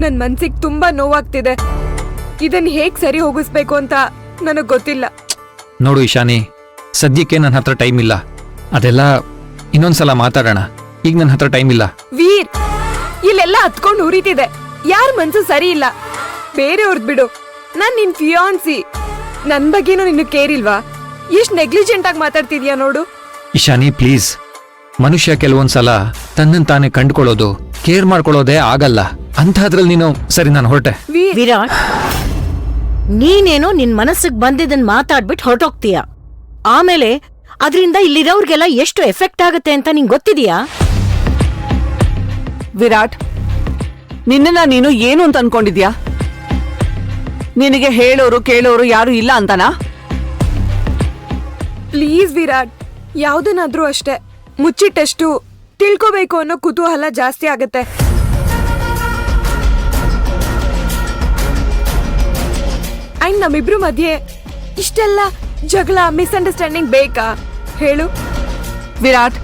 ನನ್ ಮನ್ಸಿಗೆ ತುಂಬಾ ನೋವಾಗ್ತಿದೆ. ಇದನ್ ಹೇಗ್ ಸರಿ ಹೋಗಿಸ್ಬೇಕು ಅಂತ ನನಗ್ ಗೊತ್ತಿಲ್ಲ. ನೋಡು ಇಶಾನಿ, ಸದ್ಯಕ್ಕೆ ನನ್ನ ಹತ್ರ ಟೈಮ್ ಇಲ್ಲ. ಅದೆಲ್ಲ ಇನ್ನೊಂದ್ಸಲ ಮಾತಾಡೋಣ. ಈಗ ನನ್ನ ಹತ್ರ ಟೈಮ್ ಇಲ್ಲ. ವೀರ್, ಇಲ್ಲೆಲ್ಲ ಹತ್ಕೊಂಡು ಉರಿತಿದೆ. ಯಾರ ಮನ್ಸು ಸರಿ ಇಲ್ಲ. ಬೇರೆಯವ್ರದ್ ಬಿಡು, ನಾನ್ ನಿನ್ ಫಿಯಾನ್ಸಿ. ನನ್ ಬಗ್ಗೆನೂ ನಿನ್ನ ಕೇರ್ ಇಲ್ವಾ? ಎಷ್ಟ್ ನೆಗ್ಲಿಜೆಂಟ್ ಆಗಿ ಮಾತಾಡ್ತಿದ್ಯಾ ನೋಡು. ಇಶಾನಿ ಪ್ಲೀಸ್, ಮನುಷ್ಯ ಕೆಲವೊಂದ್ಸಲ ತನ್ನನ್ ತಾನೇ ಕಂಡುಕೊಳ್ಳೋದು, ಕೇರ್ ಮಾಡ್ಕೊಳ್ಳೋದೇ ಆಗಲ್ಲ. ಅಂಥದ್ರಲ್ಲಿ ನೀನು ಸರಿ, ನಾನು ಹೊರಟೆ. ವಿರಾಟ್, ನೀನೇನೋ ನಿನ್ ಮನಸ್ಸಿಗೆ ಬಂದಿದ್ದನ್ ಮಾತಾಡ್ಬಿಟ್ಟು ಹೊರಟೋಗ್ತೀಯ. ಆಮೇಲೆ ಅದರಿಂದ ಇಲ್ಲಿರೋರ್ಗೆಲ್ಲ ಎಷ್ಟು ಎಫೆಕ್ಟ್ ಆಗತ್ತೆ ಅಂತ ನಿಂಗೆ ಗೊತ್ತಿದೆಯಾ? ವಿರಾಟ್, ನಿನ್ನ ನೀನು ಏನು ಅಂತ ಅನ್ಕೊಂಡಿದ್ಯಾ? ನಿನಗೆ ಹೇಳೋರು ಕೇಳೋರು ಯಾರು ಇಲ್ಲ ಅಂತನಾ? ಪ್ಲೀಸ್ ವಿರಾಟ್, ಯಾವ್ದನ್ನಾದ್ರೂ ಅಷ್ಟೇ ಮುಚ್ಚಿಟ್ಟಷ್ಟು ತಿಳ್ಕೋಬೇಕು ಅನ್ನೋ ಕುತೂಹಲ ಜಾಸ್ತಿ ಆಗತ್ತೆ. ಅಂಡ್ ನಮ್ಮಿಬ್ರು ಮಧ್ಯೆ ಇಷ್ಟೆಲ್ಲ ಜಗಳ, ಮಿಸ್ಅಂಡರ್ಸ್ಟ್ಯಾಂಡಿಂಗ್ ಬೇಕಾ ಹೇಳು? ವಿರಾಟ್,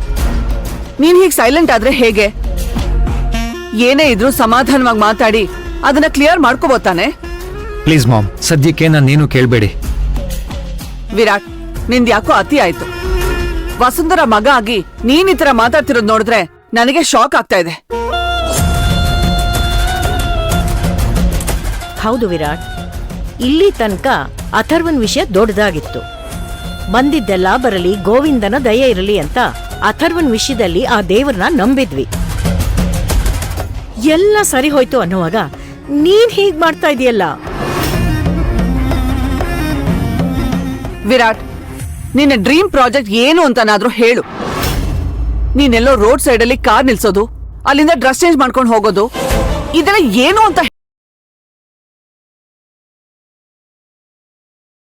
ನೀನ್ ಹೀಗ್ ಸೈಲೆಂಟ್ ಆದ್ರೆ ಹೇಗೆ? ಏನೇ ಇದ್ರೂ ಸಮಾಧಾನವಾಗಿ ಮಾತಾಡಿ ಅದನ್ನ ಕ್ಲಿಯರ್ ಮಾಡ್ಕೋಬೋತಾನೆ. ಪ್ಲೀಸ್ ಮಾಮ್, ಸದ್ಯಕ್ಕೆ ನಾನೇನು ಕೇಳಬೇಡಿ. ವಿರಾಟ್, ನಿಂದ್ ಯಾಕೋ ಅತಿ ಆಯ್ತು. ವಸುಂಧರ ಮಗ ಆಗಿ ನೀನ್ ಈ ತರ ಮಾತಾಡ್ತಿರೋದ್ ನೋಡಿದ್ರೆ ನನಗೆ ಶಾಕ್ ಆಗ್ತಾ ಇದೆ. ಹೌದು ವಿರಾಟ್, ಇಲ್ಲಿ ತನಕ ಅಥರ್ವನ್ ವಿಷಯ ದೊಡ್ಡದಾಗಿತ್ತು. ಬಂದಿದ್ದೆಲ್ಲ ಬರಲಿ, ಗೋವಿಂದನ ದಯೆ ಇರಲಿ ಅಂತ ಅಥರ್ವನ್ ವಿಷಯದಲ್ಲಿ ಆ ದೇವ್ರನ್ನ ನಂಬಿದ್ವಿ. ಎಲ್ಲ ಸರಿ ಹೋಯ್ತು ಅನ್ನುವಾಗ ನೀನ್ ಹೀಗ್ ಮಾಡ್ತಾ ಇದೀಯಲ್ಲ. ವಿರಾಟ್, ನಿನ್ನ ಡ್ರೀಮ್ ಪ್ರಾಜೆಕ್ಟ್ ಏನು ಅಂತನಾದ್ರೂ ಹೇಳು. ನೀನೆಲ್ಲೋ ರೋಡ್ ಸೈಡ್ ಅಲ್ಲಿ ಕಾರ್ ನಿಲ್ಸೋದು, ಅಲ್ಲಿಂದ ಡ್ರೆಸ್ ಚೇಂಜ್ ಮಾಡ್ಕೊಂಡು ಹೋಗೋದು, ಇದೆಲ್ಲ ಏನು ಅಂತ